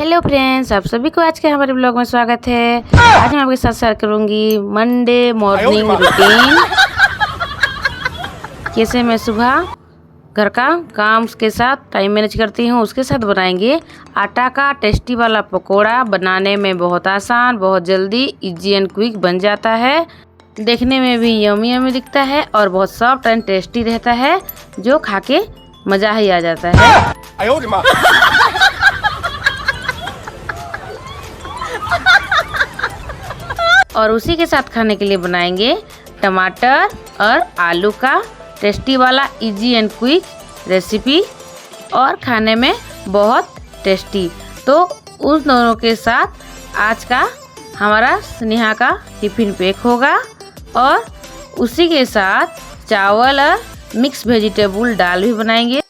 Hello friends, आप सभी को आज के हमारे ब्लॉग में स्वागत है। आज मैं आपके साथ शेयर करूंगी मंडे मॉर्निंग रूटीन। कैसे मैं सुबह घर का काम के साथ टाइम मैनेज करती हूँ, उसके साथ बनाएंगे आटा का टेस्टी वाला पकोड़ा। बनाने में बहुत आसान, बहुत जल्दी, इजी एंड क्विक बन जाता है। देखने में भी यमी यमी दिखता है और बहुत सॉफ्ट एंड टेस्टी रहता है, जो खा के मज़ा ही आ जाता है। और उसी के साथ खाने के लिए बनाएंगे टमाटर और आलू का टेस्टी वाला इजी एंड क्विक रेसिपी, और खाने में बहुत टेस्टी। तो उस दोनों के साथ आज का हमारा स्नेहा का टिफ़िन पैक होगा, और उसी के साथ चावल और मिक्स वेजिटेबल दाल भी बनाएंगे।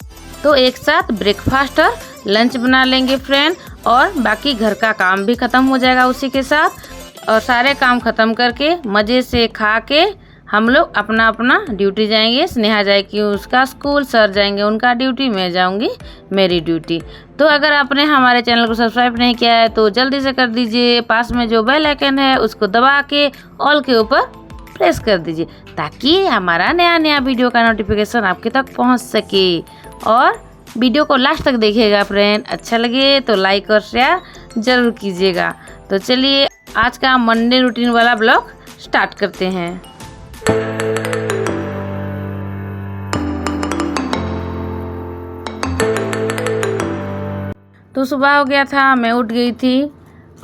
तो एक साथ ब्रेकफास्ट और लंच बना लेंगे फ्रेंड, और बाकी घर का काम भी ख़त्म हो जाएगा उसी के साथ। और सारे काम ख़त्म करके मज़े से खा के हम लोग अपना अपना ड्यूटी जाएंगे। स्नेहा जाएगी उसका स्कूल, सर जाएंगे उनका ड्यूटी, मैं जाऊंगी मेरी ड्यूटी। तो अगर आपने हमारे चैनल को सब्सक्राइब नहीं किया है तो जल्दी से कर दीजिए। पास में जो बेल आइकन है उसको दबा के ऑल के ऊपर प्रेस कर दीजिए, ताकि हमारा नया नया वीडियो का नोटिफिकेशन आपके तक पहुँच सके। और वीडियो को लास्ट तक देखिएगा फ्रेंड, अच्छा लगे तो लाइक और शेयर ज़रूर कीजिएगा। तो चलिए आज का मंडे रूटीन वाला ब्लॉग स्टार्ट करते हैं। तो सुबह हो गया था, मैं उठ गई थी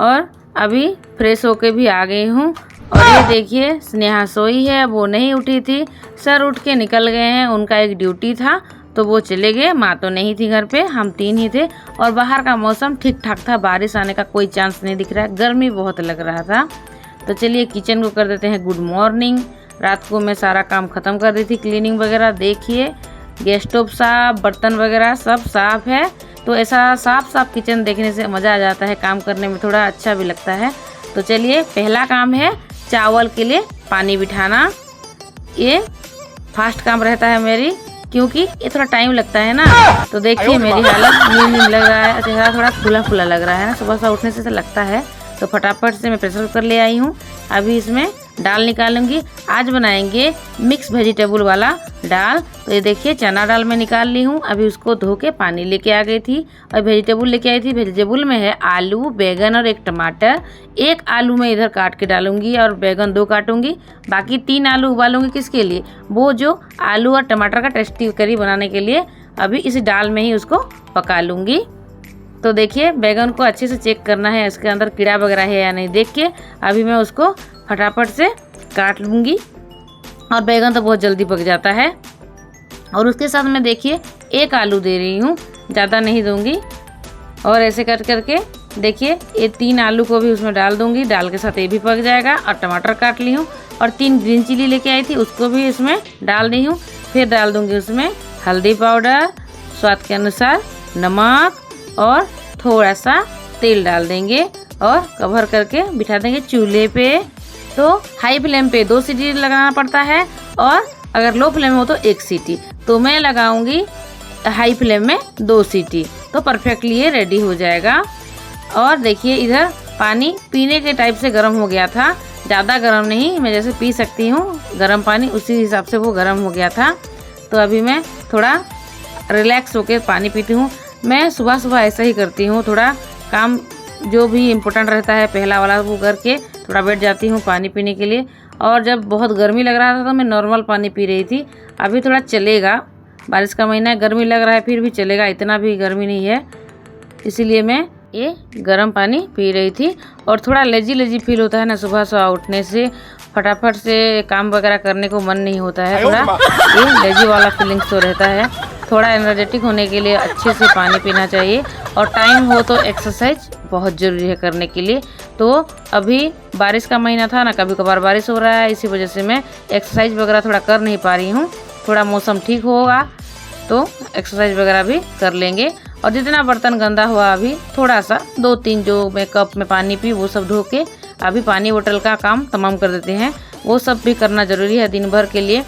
और अभी फ्रेश होके भी आ गई हूँ। और ये देखिए स्नेहा सोई है, वो नहीं उठी थी। सर उठ के निकल गए हैं, उनका एक ड्यूटी था तो वो चले गए। माँ तो नहीं थी घर पे, हम तीन ही थे। और बाहर का मौसम ठीक ठाक था, बारिश आने का कोई चांस नहीं दिख रहा है, गर्मी बहुत लग रहा था। तो चलिए किचन को कर देते हैं गुड मॉर्निंग। रात को मैं सारा काम ख़त्म कर दी थी, क्लीनिंग वगैरह। देखिए गैस स्टोव साफ, बर्तन वगैरह सब साफ़ है। तो ऐसा साफ साफ किचन देखने से मज़ा आ जाता है, काम करने में थोड़ा अच्छा भी लगता है। तो चलिए पहला काम है चावल के लिए पानी बिठाना। ये फास्ट काम रहता है मेरी, क्योंकि ये थोड़ा टाइम लगता है ना। तो देखिए मेरी हालत नींद लग रहा है, चेहरा थोड़ा फूला फूला लग रहा है ना, सुबह सुबह उठने से लगता है। तो फटाफट से मैं प्रेशर कुकर ले आई हूँ। अभी इसमें दाल निकालूंगी। आज बनाएंगे मिक्स वेजिटेबल वाला दाल। तो ये देखिए चना दाल मैं निकाल ली हूँ। अभी उसको धो के पानी लेके आ गई थी और वेजिटेबल लेके आई थी। वेजिटेबल में है आलू, बैगन और एक टमाटर। एक आलू मैं इधर काट के डालूंगी और बैगन 2 काटूंगी। बाकी 3 आलू उबालूंगी। किसके लिए? वो जो आलू और टमाटर का टेस्टी करी बनाने के लिए। अभी इस दाल में ही उसको पका लूँगी। तो देखिए बैगन को अच्छे से चेक करना है, इसके अंदर कीड़ा वगैरह है या नहीं देख के अभी मैं उसको फटाफट से काट लूँगी। और बैगन तो बहुत जल्दी पक जाता है। और उसके साथ मैं देखिए 1 आलू दे रही हूँ, ज़्यादा नहीं दूँगी। और ऐसे कर करके देखिए ये 3 आलू को भी उसमें डाल दूँगी। दाल के साथ ये भी पक जाएगा। और टमाटर काट ली हूँ और 3 ग्रीन चिली लेके आई थी, उसको भी इसमें डाल दी हूँ। फिर डाल दूँगी उसमें हल्दी पाउडर, स्वाद के अनुसार नमक और थोड़ा सा तेल डाल देंगे और कवर करके बिठा देंगे चूल्हे पे। तो हाई फ्लेम पे 2 सीटी लगाना पड़ता है, और अगर लो फ्लेम हो तो 1 सीटी। तो मैं लगाऊंगी हाई फ्लेम में 2 सीटी, तो परफेक्टली ये रेडी हो जाएगा। और देखिए इधर पानी पीने के टाइप से गर्म हो गया था, ज़्यादा गर्म नहीं, मैं जैसे पी सकती हूँ गर्म पानी उसी हिसाब से वो गर्म हो गया था। तो अभी मैं थोड़ा रिलैक्स होकर पानी पीती हूँ। मैं सुबह सुबह ऐसा ही करती हूँ, थोड़ा काम जो भी इम्पोर्टेंट रहता है पहला वाला वो करके थोड़ा बैठ जाती हूँ पानी पीने के लिए। और जब बहुत गर्मी लग रहा था तो मैं नॉर्मल पानी पी रही थी। अभी थोड़ा चलेगा, बारिश का महीना है, गर्मी लग रहा है फिर भी चलेगा, इतना भी गर्मी नहीं है, इसीलिए मैं ये गर्म पानी पी रही थी। और थोड़ा लेजी लेजी फील होता है ना सुबह सुबह उठने से, फटाफट से काम वगैरह करने को मन नहीं होता है, थोड़ा ये लेजी वाला फीलिंग तो रहता है। थोड़ा एनर्जेटिक होने के लिए अच्छे से पानी पीना चाहिए। और टाइम हो तो एक्सरसाइज बहुत ज़रूरी है करने के लिए। तो अभी बारिश का महीना था ना, कभी कभार बारिश हो रहा है, इसी वजह से मैं एक्सरसाइज वगैरह थोड़ा कर नहीं पा रही हूँ। थोड़ा मौसम ठीक होगा तो एक्सरसाइज वगैरह भी कर लेंगे। और जितना बर्तन गंदा हुआ अभी थोड़ा सा 2-3 जो मैं कप में पानी पी वो सब धो के अभी पानी बोतल का काम तमाम कर देते हैं। वो सब भी करना ज़रूरी है दिन भर के लिए।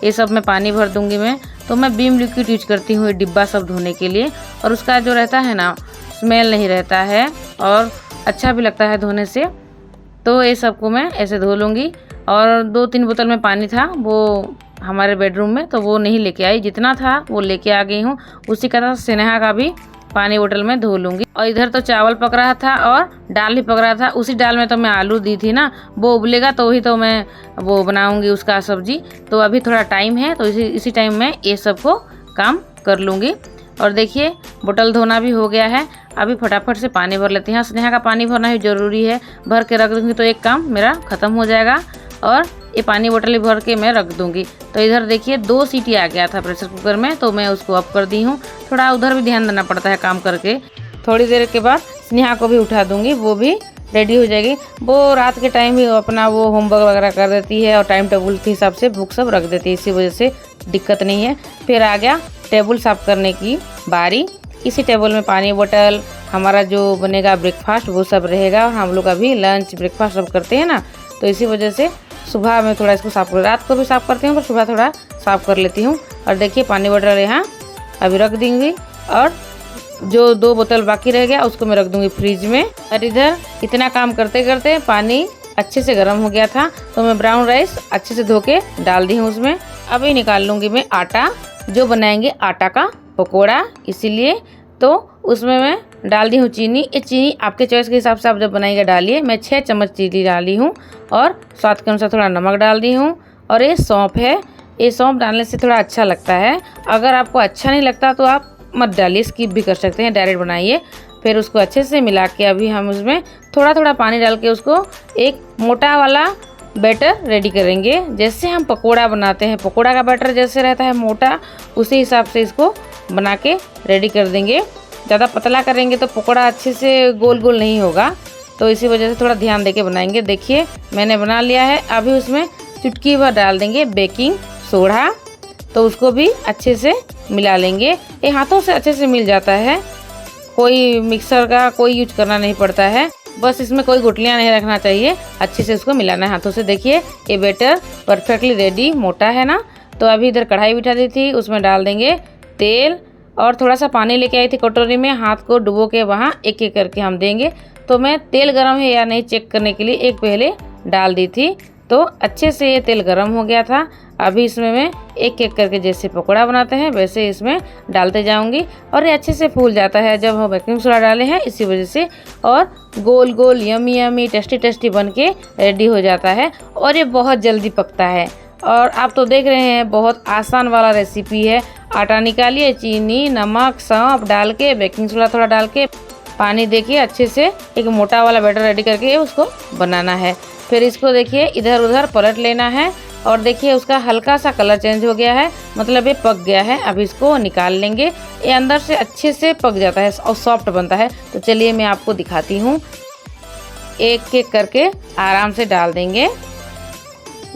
ये सब में पानी भर दूंगी मैं। तो मैं बीम लिक्विड यूज करती हूँ ये डिब्बा सब धोने के लिए। और उसका जो रहता है ना स्मेल नहीं रहता है और अच्छा भी लगता है धोने से। तो ये सबको मैं ऐसे धो लूँगी। और 2-3 बोतल में पानी था वो हमारे बेडरूम में, तो वो नहीं लेके आई, जितना था वो लेके आ गई हूँ। उसी का स्नेहा का भी पानी बोतल में धो लूँगी। और इधर तो चावल पक रहा था और दाल भी पक रहा था। उसी दाल में तो मैं आलू दी थी ना, वो उबलेगा तो ही तो मैं वो बनाऊँगी उसका सब्जी। तो अभी थोड़ा टाइम है, तो इसी टाइम में ये सबको काम कर लूँगी। और देखिए बोतल धोना भी हो गया है। अभी फटाफट से पानी भर लेते हैं। स्नेहा का पानी भरना भी ज़रूरी है, भर के रख दूँगी तो एक काम मेरा ख़त्म हो जाएगा। और ये पानी बोतल भी भर के मैं रख दूँगी। तो इधर देखिए 2 सीटी आ गया था प्रेशर कुकर में, तो मैं उसको ऑफ कर दी हूँ। थोड़ा उधर भी ध्यान देना पड़ता है काम करके। थोड़ी देर के बाद स्नेहा को भी उठा दूँगी, वो भी रेडी हो जाएगी। वो रात के टाइम ही अपना वो होमवर्क वगैरह कर देती है और टाइम टेबल के हिसाब से बुक सब रख देती है, इसी वजह से दिक्कत नहीं है। फिर आ गया टेबल साफ़ करने की बारी। इसी टेबल में पानी बोतल, हमारा जो बनेगा ब्रेकफास्ट वो सब रहेगा। और हम लोग अभी लंच ब्रेकफास्ट सब करते हैं ना, तो इसी वजह से सुबह में थोड़ा इसको साफ़ कर, रात को भी साफ़ करती हूँ पर सुबह थोड़ा साफ़ कर लेती हूँ। और देखिए पानी बोतल यहाँ अभी रख दूँगी और जो 2 बोतल बाकी रह गया उसको मैं रख दूँगी फ्रिज में। और इधर इतना काम करते करते पानी अच्छे से गर्म हो गया था, तो मैं ब्राउन राइस अच्छे से धो के डाल दी हूँ उसमें। अभी निकाल लूँगी मैं आटा, जो बनाएंगे आटा का पकोड़ा, इसीलिए तो उसमें मैं डाल दी हूँ चीनी। ये चीनी आपके चॉइस के हिसाब से आप जब बनाइएगा डालिए। मैं 6 चम्मच चीनी डाली हूँ और स्वाद के अनुसार थोड़ा नमक डाल दी हूँ। और ये सौंफ है, ये सौंफ डालने से थोड़ा अच्छा लगता है। अगर आपको अच्छा नहीं लगता तो आप मत डालिए, स्किप भी कर सकते हैं, डायरेक्ट बनाइए। फिर उसको अच्छे से मिला के अभी हम उसमें थोड़ा थोड़ा पानी डाल के उसको एक मोटा वाला बैटर रेडी करेंगे। जैसे हम पकोड़ा बनाते हैं, पकोड़ा का बैटर जैसे रहता है मोटा, उसी हिसाब से इसको बना के रेडी कर देंगे। ज़्यादा पतला करेंगे तो पकोड़ा अच्छे से गोल गोल नहीं होगा, तो इसी वजह से थोड़ा ध्यान देके बनाएंगे। देखिए मैंने बना लिया है। अभी उसमें चुटकी भर डाल देंगे बेकिंग सोडा, तो उसको भी अच्छे से मिला लेंगे। ये हाथों से अच्छे से मिल जाता है, कोई मिक्सर का कोई यूज करना नहीं पड़ता है। बस इसमें कोई गुठलियाँ नहीं रखना चाहिए, अच्छे से उसको मिलाना है हाथों से। देखिए ये बैटर परफेक्टली रेडी, मोटा है ना। तो अभी इधर कढ़ाई बिठा दी थी, उसमें डाल देंगे तेल और थोड़ा सा पानी लेके आई थी कटोरी में, हाथ को डुबो के वहाँ एक एक करके हम देंगे। तो मैं तेल गरम है या नहीं चेक करने के लिए एक पहले डाल दी थी, तो अच्छे से ये तेल गरम हो गया था। अभी इसमें मैं एक एक करके जैसे पकोड़ा बनाते हैं वैसे इसमें डालते जाऊंगी। और ये अच्छे से फूल जाता है जब हम बेकिंग सोडा डाले हैं, इसी वजह से। और गोल गोल यमी यमी टेस्टी टेस्टी बन के रेडी हो जाता है। और ये बहुत जल्दी पकता है। और आप तो देख रहे हैं बहुत आसान वाला रेसिपी है। आटा निकालिए, चीनी, नमक, सौंफ डाल के, बेकिंग सोडा थोड़ा डाल के, पानी देखिए अच्छे से एक मोटा वाला बैटर रेडी करके उसको बनाना है। फिर इसको देखिए इधर उधर पलट लेना है। और देखिए उसका हल्का सा कलर चेंज हो गया है, मतलब ये पक गया है। अब इसको निकाल लेंगे। ये अंदर से अच्छे से पक जाता है और सॉफ्ट बनता है। तो चलिए मैं आपको दिखाती हूँ। एक एक करके आराम से डाल देंगे,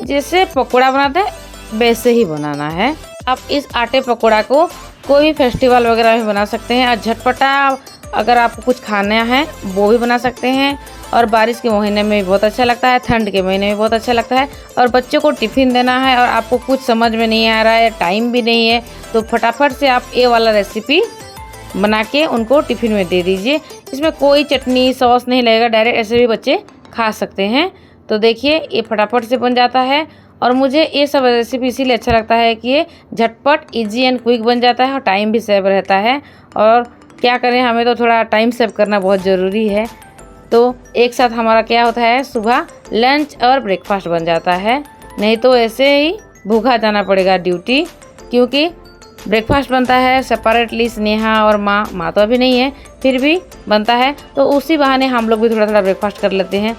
जैसे पकोड़ा बनाते हैं वैसे ही बनाना है। आप इस आटे पकोड़ा को कोई भी फेस्टिवल वगैरह में बना सकते हैं। और झटपटा अगर आपको कुछ खाना है वो भी बना सकते हैं। और बारिश के महीने में भी बहुत अच्छा लगता है, ठंड के महीने में बहुत अच्छा लगता है। और बच्चों को टिफ़िन देना है और आपको कुछ समझ में नहीं आ रहा है, टाइम भी नहीं है, तो फटाफट से आप ये वाला रेसिपी बना के उनको टिफ़िन में दे दीजिए। इसमें कोई चटनी सॉस नहीं लगेगा, डायरेक्ट ऐसे भी बच्चे खा सकते हैं। तो देखिए ये फटाफट से बन जाता है। और मुझे ये सब रेसिपी इसीलिए अच्छा लगता है कि ये झटपट इजी एंड क्विक बन जाता है और टाइम भी सेव रहता है। और क्या करें, हमें तो थोड़ा टाइम सेव करना बहुत ज़रूरी है। तो एक साथ हमारा क्या होता है, सुबह लंच और ब्रेकफास्ट बन जाता है। नहीं तो ऐसे ही भूखा जाना पड़ेगा ड्यूटी, क्योंकि ब्रेकफास्ट बनता है सेपरेटली। स्नेहा और माँ तो अभी नहीं है, फिर भी बनता है, तो उसी बहाने हम लोग भी थोड़ा थोड़ा ब्रेकफास्ट कर लेते हैं।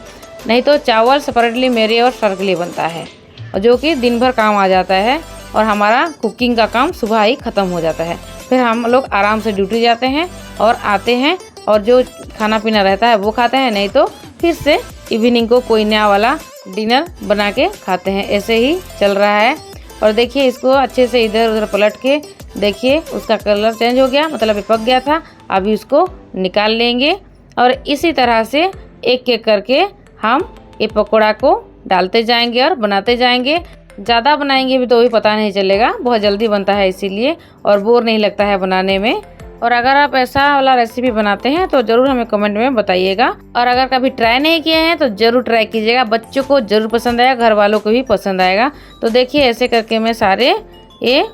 नहीं तो चावल सेपरेटली मेरे और सर के लिए बनता है, और जो कि दिन भर काम आ जाता है और हमारा कुकिंग का काम सुबह ही ख़त्म हो जाता है। फिर हम लोग आराम से ड्यूटी जाते हैं और आते हैं और जो खाना पीना रहता है वो खाते हैं, नहीं तो फिर से इवनिंग को कोई नया वाला डिनर बना के खाते हैं। ऐसे ही चल रहा है। और देखिए इसको अच्छे से इधर उधर पलट के देखिए उसका कलर चेंज हो गया, मतलब ये पक गया था। अभी उसको निकाल लेंगे और इसी तरह से एक एक करके हम ये पकौड़ा को डालते जाएंगे और बनाते जाएंगे। ज़्यादा बनाएंगे भी तो भी पता नहीं चलेगा, बहुत जल्दी बनता है इसीलिए, और बोर नहीं लगता है बनाने में। और अगर आप ऐसा वाला रेसिपी बनाते हैं तो ज़रूर हमें कमेंट में बताइएगा। और अगर कभी ट्राई नहीं किए हैं तो ज़रूर ट्राई कीजिएगा, बच्चों को ज़रूर पसंद आएगा, घर वालों को भी पसंद आएगा। तो देखिए ऐसे करके मैं सारे ये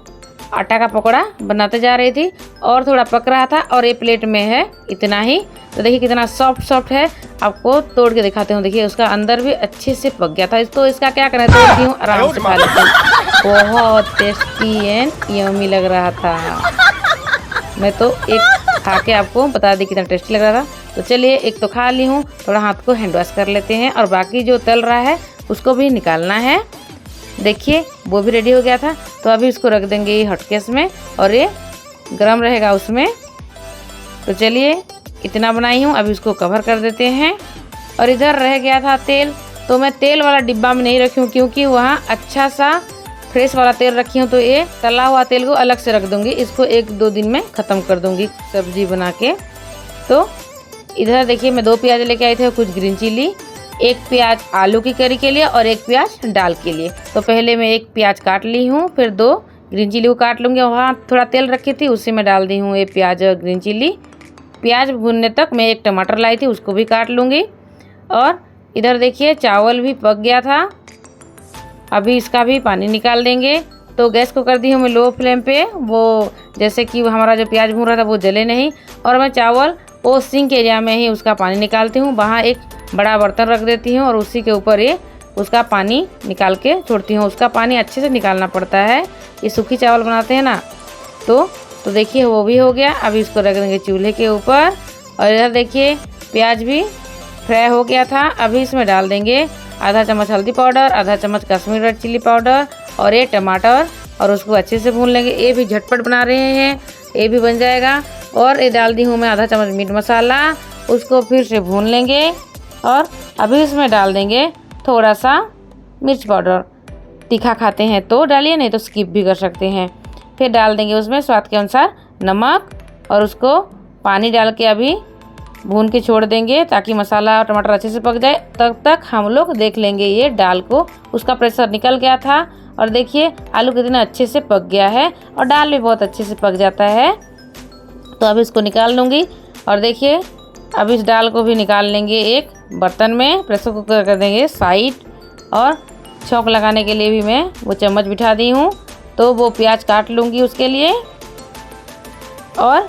आटा का पकौड़ा बनाते जा रही थी और थोड़ा पक रहा था और ये प्लेट में है इतना ही। तो देखिए कितना सॉफ्ट है, आपको तोड़ के दिखाते हूँ। देखिए उसका अंदर भी अच्छे से पक गया था। तो इसका क्या करना है, तोड़ती हूँ, आराम से खा लेते हैं। बहुत टेस्टी एंड यम्मी लग रहा था। मैं तो एक खा के आपको बता दी कितना टेस्टी लग रहा था। तो चलिए एक तो खा ली हूँ, थोड़ा हाथ को हैंड वॉश कर लेते हैं और बाकी जो तल रहा है उसको भी निकालना है। देखिए वो भी रेडी हो गया था। तो अभी इसको रख देंगे ये हॉटकेस में और ये गरम रहेगा उसमें। तो चलिए इतना बनाई हूँ, अभी उसको कवर कर देते हैं। और इधर रह गया था तेल, तो मैं तेल वाला डिब्बा में नहीं रखी हूँ क्योंकि वहाँ अच्छा सा फ्रेश वाला तेल रखी हूँ। तो ये तला हुआ तेल को अलग से रख दूँगी, इसको 1-2 दिन में ख़त्म कर दूँगी सब्जी बना के। तो इधर देखिए मैं 2 प्याज लेके आई थी, कुछ ग्रीन चिली, 1 प्याज आलू की करी के लिए और 1 प्याज दाल के लिए। तो पहले मैं 1 प्याज काट ली हूँ, फिर 2 ग्रीन चिली को काट लूँगी। वहाँ थोड़ा तेल रखी थी उसी में डाल दी हूँ ये प्याज और ग्रीन चिली। प्याज भुनने तक मैं 1 टमाटर लाई थी, उसको भी काट लूँगी। और इधर देखिए चावल भी पक गया था, अभी इसका भी पानी निकाल देंगे। तो गैस को कर दी हूँ मैं लो फ्लेम पे, वो जैसे कि हमारा जो प्याज भून रहा था वो जले नहीं। और मैं चावल वो सिंक एरिया में ही उसका पानी निकालती हूँ, वहाँ एक बड़ा बर्तन रख देती हूँ और उसी के ऊपर ये उसका पानी निकाल के छोड़ती हूँ। उसका पानी अच्छे से निकालना पड़ता है, ये सूखी चावल बनाते हैं ना। तो देखिए वो भी हो गया, अभी इसको रख देंगे चूल्हे के ऊपर। और इधर देखिए प्याज भी फ्राई हो गया था, अभी इसमें डाल देंगे आधा चम्मच हल्दी पाउडर, आधा चम्मच कश्मीरी रेड चिल्ली पाउडर और ये टमाटर, और उसको अच्छे से भून लेंगे। ये भी झटपट बना रहे हैं, ये भी बन जाएगा। और ये डाल दी हूँ मैं आधा चम्मच मीट मसाला, उसको फिर से भून लेंगे। और अभी इसमें डाल देंगे थोड़ा सा मिर्च पाउडर, तीखा खाते हैं तो डालिए, नहीं तो स्किप भी कर सकते हैं। फिर डाल देंगे उसमें स्वाद के अनुसार नमक और उसको पानी डाल के अभी भून के छोड़ देंगे ताकि मसाला और टमाटर अच्छे से पक जाए। तब तक हम लोग देख लेंगे ये दाल को, उसका प्रेशर निकल गया था। और देखिए आलू कितना अच्छे से पक गया है और दाल भी बहुत अच्छे से पक जाता है। तो अभी इसको निकाल लूँगी। और देखिए अब इस दाल को भी निकाल लेंगे एक बर्तन में, प्रेशर कुकर कर देंगे साइड। और छौंक लगाने के लिए भी मैं वो चम्मच बिठा दी हूँ, तो वो प्याज काट लूँगी उसके लिए। और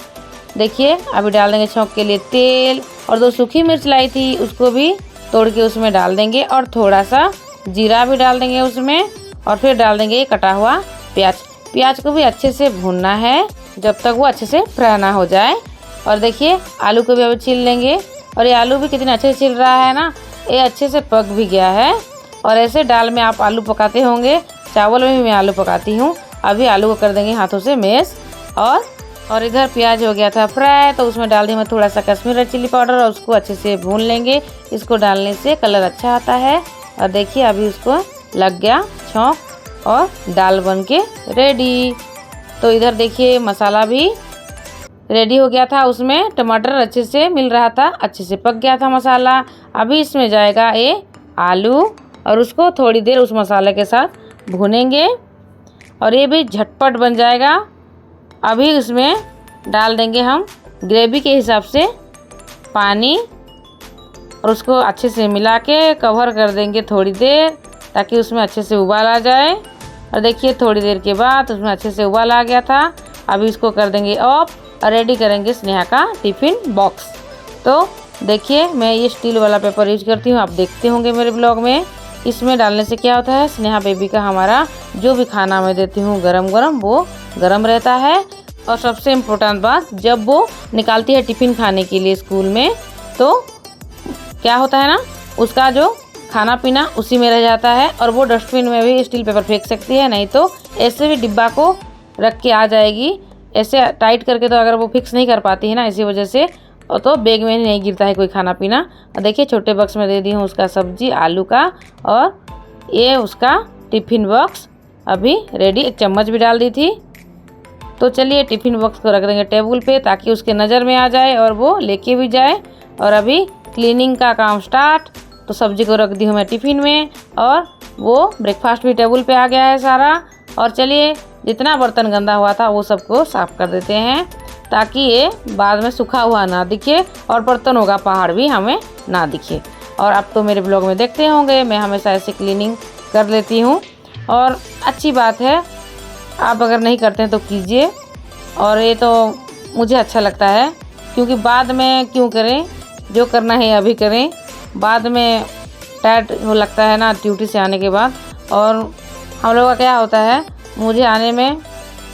देखिए अभी डाल देंगे छौंक के लिए तेल, और 2 सूखी मिर्च लाई थी उसको भी तोड़ के उसमें डाल देंगे, और थोड़ा सा जीरा भी डाल देंगे उसमें। और फिर डाल देंगे कटा हुआ प्याज को भी अच्छे से भूनना है जब तक वो अच्छे से फ्राई ना हो जाए। और देखिए आलू को भी अभी छील लेंगे, और ये आलू भी कितना अच्छे से छिल रहा है ना, ये अच्छे से पक भी गया है। और ऐसे दाल में आप आलू पकाते होंगे, चावल में भी मैं आलू पकाती हूँ। अभी आलू को कर देंगे हाथों से मैश। और इधर प्याज हो गया था फ्राई, तो उसमें डाल दी मैं थोड़ा सा कश्मीरी रेड चिल्ली पाउडर और उसको अच्छे से भून लेंगे। इसको डालने से कलर अच्छा आता है। और देखिए अभी उसको लग गया छौंक और दाल बन के रेडी। तो इधर देखिए मसाला भी रेडी हो गया था, उसमें टमाटर अच्छे से मिल रहा था, अच्छे से पक गया था मसाला। अभी इसमें जाएगा ये आलू और उसको थोड़ी देर उस मसाले के साथ भूनेंगे और ये भी झटपट बन जाएगा। अभी इसमें डाल देंगे हम ग्रेवी के हिसाब से पानी और उसको अच्छे से मिला के कवर कर देंगे थोड़ी देर, ताकि उसमें अच्छे से उबाल आ जाए। और देखिए थोड़ी देर के बाद उसमें अच्छे से उबाल आ गया था। अभी इसको कर देंगे ऑफ और रेडी करेंगे स्नेहा का टिफ़िन बॉक्स। तो देखिए मैं ये स्टील वाला पेपर यूज करती हूँ, आप देखते होंगे मेरे ब्लॉग में। इसमें डालने से क्या होता है, स्नेहा बेबी का हमारा जो भी खाना मैं देती हूँ गरम गरम वो गरम रहता है। और सबसे इम्पोर्टेंट बात, जब वो निकालती है टिफ़िन खाने के लिए स्कूल में, तो क्या होता है ना, उसका जो खाना पीना उसी में रह जाता है और वो डस्टबिन में भी स्टील पेपर फेंक सकती है, नहीं तो ऐसे भी डिब्बा को रख के आ जाएगी। ऐसे टाइट करके तो अगर वो फिक्स नहीं कर पाती है ना, इसी वजह से, और तो बैग में नहीं गिरता है कोई खाना पीना। और देखिए छोटे बॉक्स में दे दी हूँ उसका सब्जी आलू का, और ये उसका टिफ़िन बॉक्स अभी रेडी। एक चम्मच भी डाल दी थी। तो चलिए टिफ़िन बॉक्स को रख देंगे टेबल पे ताकि उसके नज़र में आ जाए और वो लेके भी जाए। और अभी क्लीनिंग का काम स्टार्ट। तो सब्जी को रख दी हूँ मैं टिफ़िन में और वो ब्रेकफास्ट भी टेबल पे आ गया है सारा। और चलिए जितना बर्तन गंदा हुआ था वो सबको साफ़ कर देते हैं। ताकि ये बाद में सूखा हुआ ना दिखे और बर्तनों का पहाड़ भी हमें ना दिखे। और अब तो मेरे ब्लॉग में देखते होंगे मैं हमेशा ऐसे क्लीनिंग कर लेती हूँ और अच्छी बात है, आप अगर नहीं करते हैं तो कीजिए। और ये तो मुझे अच्छा लगता है, क्योंकि बाद में क्यों करें, जो करना है अभी करें, बाद में टायर्ड हो लगता है ना ड्यूटी से आने के बाद। और हम लोगों का क्या होता है, मुझे आने में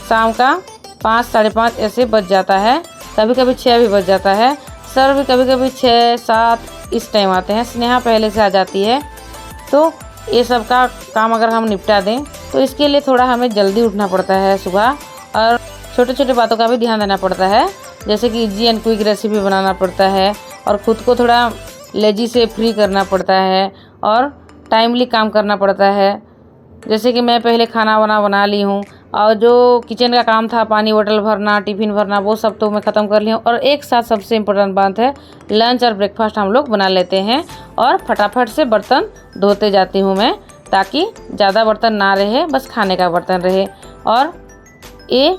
शाम का 5 साढ़े 5 ऐसे बज जाता है, कभी कभी 6 भी बज जाता है। सर भी कभी कभी 6 7 इस टाइम आते हैं, स्नेहा पहले से आ जाती है। तो ये सब का काम अगर हम निपटा दें तो इसके लिए थोड़ा हमें जल्दी उठना पड़ता है सुबह, और छोटे छोटे बातों का भी ध्यान देना पड़ता है, जैसे कि इजी एंड क्विक रेसिपी बनाना पड़ता है और ख़ुद को थोड़ा लेजी से फ्री करना पड़ता है और टाइमली काम करना पड़ता है। जैसे कि मैं पहले खाना बना ली हूँ, और जो किचन का काम था, पानी बोतल भरना, टिफ़िन भरना, वो सब तो मैं ख़त्म कर ली हूँ। और एक साथ सबसे इम्पोर्टेंट बात है, लंच और ब्रेकफास्ट हम लोग बना लेते हैं और फटाफट से बर्तन धोते जाती हूँ मैं, ताकि ज़्यादा बर्तन ना रहे, बस खाने का बर्तन रहे। और ये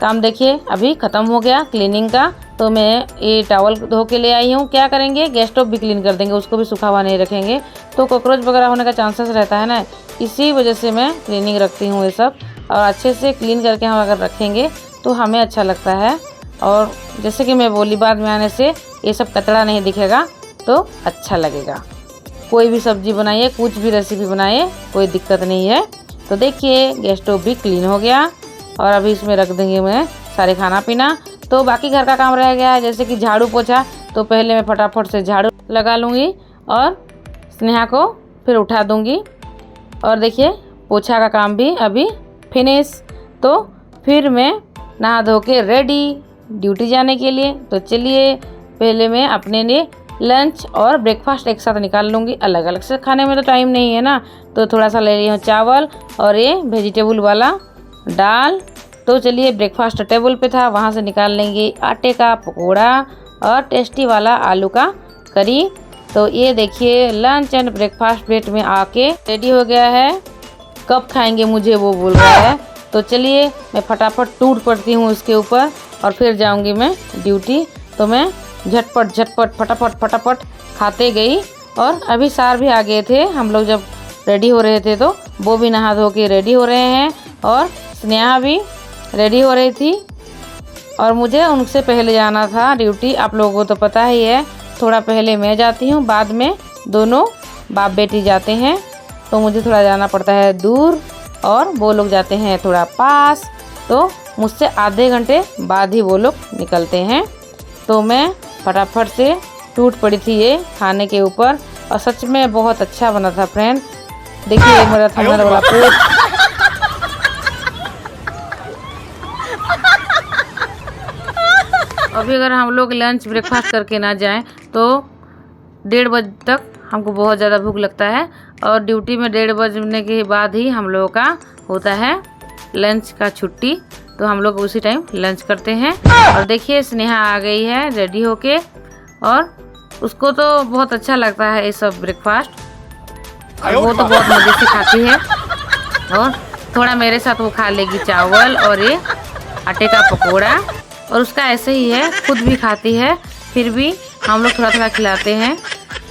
काम देखिए अभी ख़त्म हो गया क्लीनिंग का, तो मैं ये टॉवल धो के ले आई हूँ। क्या करेंगे, गैस स्टोव भी क्लीन कर देंगे, उसको भी सूखा हुआ नहीं रखेंगे तो कॉकरोच वगैरह होने का चांसेस रहता है ना, इसी वजह से मैं क्लीनिंग रखती हूँ ये सब। और अच्छे से क्लीन करके हम अगर रखेंगे तो हमें अच्छा लगता है। और जैसे कि मैं बोली, बाद में आने से ये सब कचरा नहीं दिखेगा तो अच्छा लगेगा। कोई भी सब्जी बनाइए, कुछ भी रेसिपी बनाइए, कोई दिक्कत नहीं है। तो देखिए गैस स्टोव भी क्लीन हो गया और अभी इसमें रख देंगे मैं सारे खाना पीना। तो बाकी घर का काम रह गया है, जैसे कि झाड़ू पोछा, तो पहले मैं फटाफट से झाड़ू लगा लूँगी और स्नेहा को फिर उठा दूँगी। और देखिए पोछा का काम भी अभी फिनिश। तो फिर मैं नहा धो के रेडी ड्यूटी जाने के लिए। तो चलिए पहले मैं अपने लिए लंच और ब्रेकफास्ट एक साथ निकाल लूँगी। अलग अलग से खाने में तो टाइम नहीं है ना, तो थोड़ा सा ले लिया हूँ चावल और ये वेजिटेबल वाला दाल। तो चलिए ब्रेकफास्ट टेबल पे था, वहाँ से निकाल लेंगे आटे का पकोड़ा और टेस्टी वाला आलू का करी। तो ये देखिए लंच एंड ब्रेकफास्ट प्लेट में आके रेडी हो गया है। कब खाएंगे मुझे वो बोल रहा है। तो चलिए मैं फटाफट टूट पड़ती हूँ उसके ऊपर और फिर जाऊँगी मैं ड्यूटी। तो मैं झटपट फटाफट खाते गई। और अभी सार भी आ गए थे, हम लोग जब रेडी हो रहे थे तो वो भी नहा धो के रेडी हो रहे हैं और स्नेहा भी रेडी हो रही थी। और मुझे उनसे पहले जाना था ड्यूटी, आप लोगों को तो पता ही है, थोड़ा पहले मैं जाती हूँ, बाद में दोनों बाप बेटी जाते हैं। तो मुझे थोड़ा जाना पड़ता है दूर और वो लोग जाते हैं थोड़ा पास, तो मुझसे आधे घंटे बाद ही वो लोग निकलते हैं। तो मैं फटाफट से टूट पड़ी थी ये खाने के ऊपर, और सच में बहुत अच्छा बना था फ्रेंड। देखिए मेरा थंबनेल वाला पोस्ट। अभी अगर हम लोग लंच ब्रेकफास्ट करके ना जाएं तो 1:30 बजे तक हमको बहुत ज़्यादा भूख लगता है, और ड्यूटी में 1:30 बजने के बाद ही हम लोगों का होता है लंच का छुट्टी। तो हम लोग उसी टाइम लंच करते हैं। और देखिए स्नेहा आ गई है रेडी होके, और उसको तो बहुत अच्छा लगता है ये सब ब्रेकफास्ट, और वो तो बहुत मज़े से खाती है। और थोड़ा मेरे साथ वो खा लेगी चावल और ये आटे का पकोड़ा, और उसका ऐसे ही है, खुद भी खाती है, फिर भी हम लोग थोड़ा थोड़ा खिलाते हैं।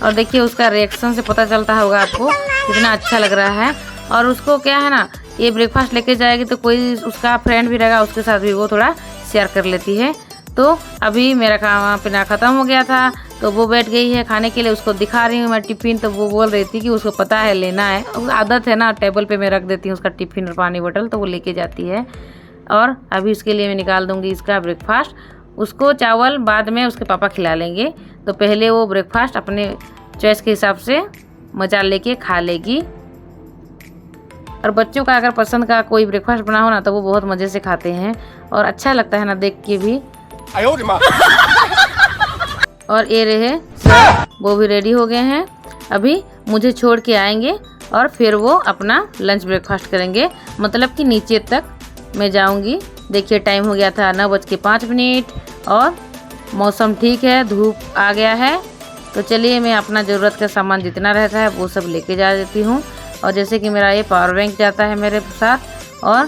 और देखिए उसका रिएक्शन से पता चलता होगा आपको कितना अच्छा लग रहा है। और उसको क्या है ना, ये ब्रेकफास्ट लेके जाएगी तो कोई उसका फ्रेंड भी रहेगा, उसके साथ भी वो थोड़ा शेयर कर लेती है। तो अभी मेरा खाना पीना ख़त्म हो गया था, तो वो बैठ गई है खाने के लिए, उसको दिखा रही हूँ मैं टिफ़िन। तो वो बोल रही थी कि उसको पता है लेना है, आदत है ना, टेबल पे मैं रख देती हूँ उसका टिफ़िन और पानी बोतल, तो वो लेके जाती है। और अभी उसके लिए मैं निकाल दूँगी इसका ब्रेकफास्ट। उसको चावल बाद में उसके पापा खिला लेंगे, तो पहले वो ब्रेकफास्ट अपने चॉइस के हिसाब से मजा लेके खा लेगी। और बच्चों का अगर पसंद का कोई ब्रेकफास्ट बना हो ना, तो वो बहुत मज़े से खाते हैं और अच्छा लगता है ना देख के भी। और ये रहे सर, वो भी रेडी हो गए हैं, अभी मुझे छोड़ के आएंगे और फिर वो अपना लंच ब्रेकफास्ट करेंगे, मतलब कि नीचे तक मैं जाऊंगी। देखिए टाइम हो गया था 9:05 और मौसम ठीक है, धूप आ गया है। तो चलिए मैं अपना ज़रूरत का सामान जितना रहता है वो सब लेके जा देती हूँ। और जैसे कि मेरा ये पावर बैंक जाता है मेरे साथ, और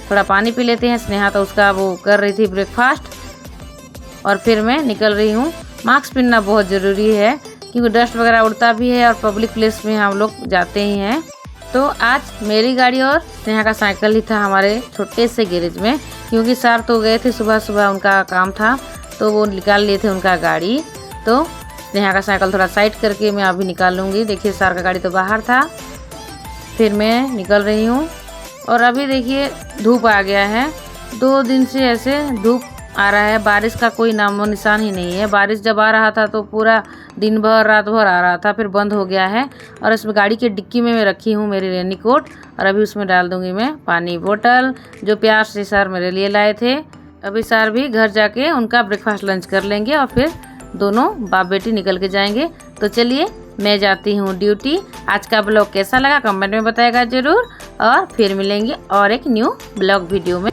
थोड़ा पानी पी लेते हैं। स्नेहा तो उसका वो कर रही थी ब्रेकफास्ट, और फिर मैं निकल रही हूँ। मास्क पहनना बहुत ज़रूरी है क्योंकि डस्ट वगैरह उड़ता भी है और पब्लिक प्लेस में हम लोग जाते ही हैं। तो आज मेरी गाड़ी और स्नेहा का साइकिल ही था हमारे छोटे से गैरेज में, क्योंकि सर तो गए थे सुबह सुबह, उनका काम था तो वो निकाल लिए थे उनका गाड़ी। तो स्नेहा का साइकिल थोड़ा साइड करके मैं अभी निकाल लूँगी। देखिए सर का गाड़ी तो बाहर था। फिर मैं निकल रही हूँ और अभी देखिए धूप आ गया है। 2 दिन से ऐसे धूप आ रहा है, बारिश का कोई नामो निशान ही नहीं है। बारिश जब आ रहा था तो पूरा दिन भर रात भर आ रहा था, फिर बंद हो गया है। और इसमें गाड़ी की डिक्की में मैं रखी हूँ मेरी रेनकोट और अभी उसमें डाल दूँगी मैं पानी बोतल जो प्यार से सर मेरे लिए लाए थे। अभी सर भी घर जाके उनका ब्रेकफास्ट लंच कर लेंगे और फिर दोनों बाप बेटी निकल के जाएंगे। तो चलिए मैं जाती हूँ ड्यूटी। आज का ब्लॉग कैसा लगा कमेंट में बताएगा ज़रूर और फिर मिलेंगे और एक न्यू ब्लॉग वीडियो में।